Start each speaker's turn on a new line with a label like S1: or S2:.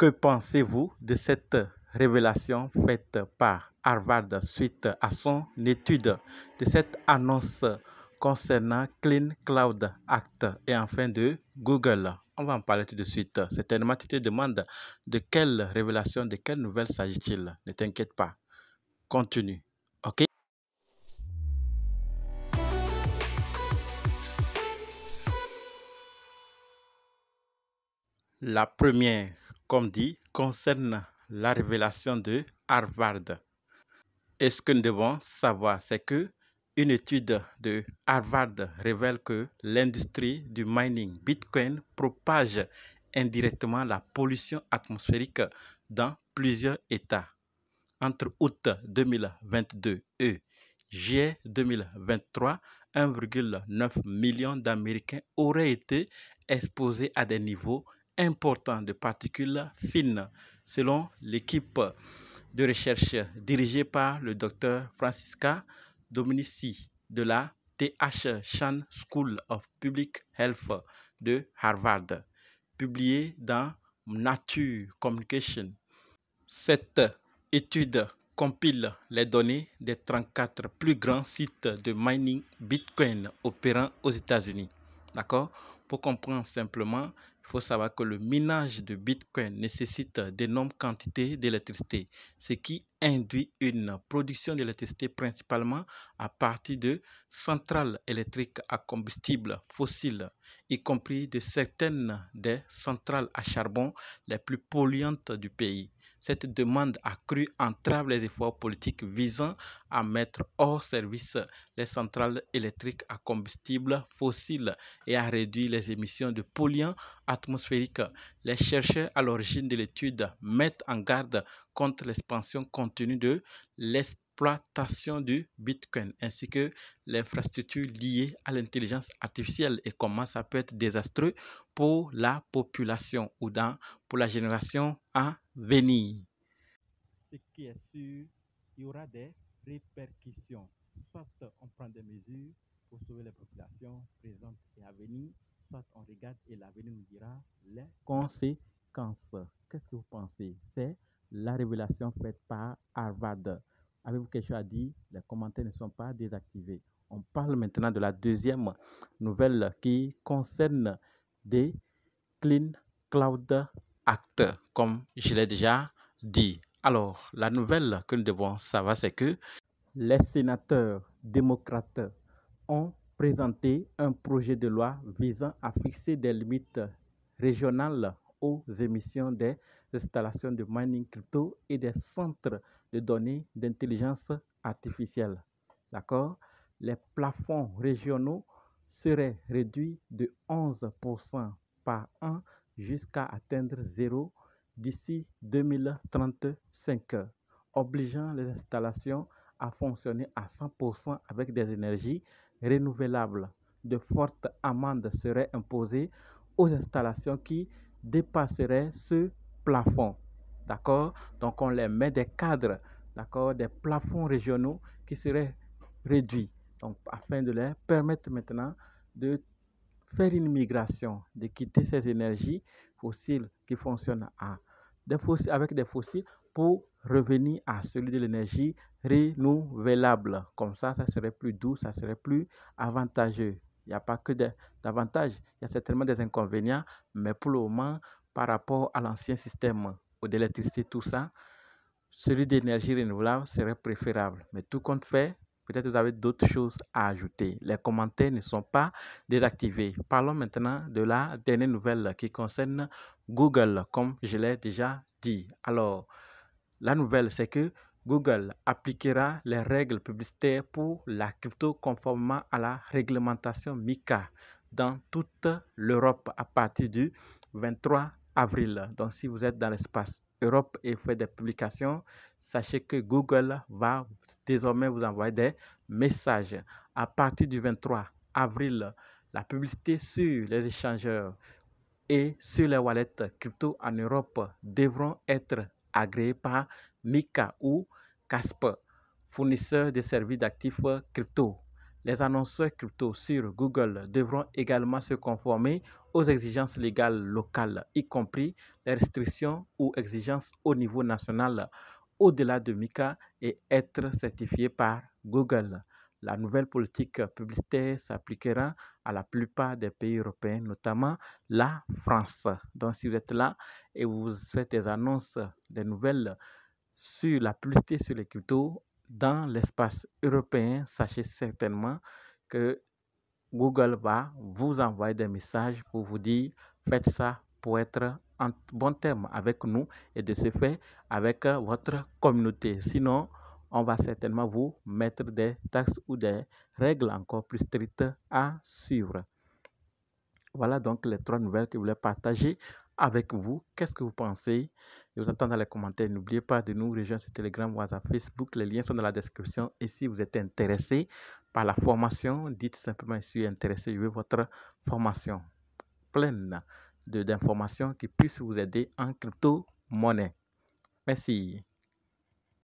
S1: Que pensez-vous de cette révélation faite par Harvard suite à son étude de cette annonce concernant Clean Cloud Act et enfin de Google? On va en parler tout de suite. Certainement, tu te demandes de quelle révélation, de quelle nouvelle s'agit-il? Ne t'inquiète pas. Continue. OK? La première, comme dit, concerne la révélation de Harvard. Et ce que nous devons savoir, c'est que une étude de Harvard révèle que l'industrie du mining Bitcoin propage indirectement la pollution atmosphérique dans plusieurs États. Entre août 2022 et juillet 2023, 1,9 million d'Américains auraient été exposés à des niveaux importants de particules fines, selon l'équipe de recherche dirigée par le Dr Francisca Dominici de la T.H. Chan School of Public Health de Harvard, publiée dans Nature Communication. Cette étude compile les données des 34 plus grands sites de mining Bitcoin opérant aux États-Unis. D'accord? Pour comprendre simplement, il faut savoir que le minage de Bitcoin nécessite d'énormes quantités d'électricité, ce qui induit une production d'électricité principalement à partir de centrales électriques à combustible fossile, y compris de certaines des centrales à charbon les plus polluantes du pays. Cette demande accrue entrave les efforts politiques visant à mettre hors service les centrales électriques à combustible fossile et à réduire les émissions de polluants atmosphériques. Les chercheurs à l'origine de l'étude mettent en garde contre l'expansion continue de l'exploitation du Bitcoin ainsi que l'infrastructure liée à l'intelligence artificielle et comment ça peut être désastreux pour la population ou pour la génération à venir. Ce qui est sûr, il y aura des répercussions. Soit on prend des mesures pour sauver les populations présentes et à venir, soit on regarde et l'avenir nous dira les conséquences. Qu'est-ce que vous pensez? C'est la révélation faite par Harvard. Avez-vous quelque chose à dire? Les commentaires ne sont pas désactivés. On parle maintenant de la deuxième nouvelle qui concerne des Clean Cloud Act, comme je l'ai déjà dit. Alors, la nouvelle que nous devons savoir, c'est que les sénateurs démocrates ont présenté un projet de loi visant à fixer des limites régionales aux émissions des installations de mining crypto et des centres de données d'intelligence artificielle. D'accord? Les plafonds régionaux seraient réduits de 11% par an jusqu'à atteindre 0 d'ici 2035, obligeant les installations à fonctionner à 100% avec des énergies renouvelables. De fortes amendes seraient imposées aux installations qui dépasseraient ce plafond. D'accord? Donc on les met des cadres, d'accord, des plafonds régionaux qui seraient réduits. Donc afin de leur permettre maintenant de faire une migration, de quitter ces énergies fossiles qui fonctionnent avec des fossiles pour revenir à celui de l'énergie renouvelable. Comme ça serait plus doux, ça serait plus avantageux. Il n'y a pas que d'avantages, il y a certainement des inconvénients, mais pour le moment, par rapport à l'ancien système d'électricité, tout ça, celui d'énergie renouvelable serait préférable. Mais tout compte fait, peut-être vous avez d'autres choses à ajouter. Les commentaires ne sont pas désactivés. Parlons maintenant de la dernière nouvelle qui concerne Google, comme je l'ai déjà dit. Alors, la nouvelle, c'est que Google appliquera les règles publicitaires pour la crypto conformément à la réglementation MiCA dans toute l'Europe à partir du 23 avril. Donc, si vous êtes dans l'espace Europe et fait des publications, sachez que Google va désormais vous envoyer des messages. À partir du 23 avril, la publicité sur les échangeurs et sur les wallets crypto en Europe devront être agréés par MiCA ou Casper, fournisseur de services d'actifs crypto. Les annonceurs crypto sur Google devront également se conformer aux exigences légales locales, y compris les restrictions ou exigences au niveau national au-delà de MiCA et être certifiés par Google. La nouvelle politique publicitaire s'appliquera à la plupart des pays européens, notamment la France. Donc, si vous êtes là et vous faites des annonces, des nouvelles sur la publicité sur les cryptos dans l'espace européen, sachez certainement que Google va vous envoyer des messages pour vous dire faites ça pour être en bon terme avec nous et de ce fait avec votre communauté. Sinon, on va certainement vous mettre des taxes ou des règles encore plus strictes à suivre. Voilà donc les 3 nouvelles que je voulais partager avec vous. Qu'est-ce que vous pensez? Je vous attends dans les commentaires. N'oubliez pas de nous rejoindre sur Telegram, WhatsApp, Facebook. Les liens sont dans la description. Et si vous êtes intéressé par la formation, dites simplement je suis intéressé, je veux votre formation pleine d'informations qui puissent vous aider en crypto-monnaie. Merci.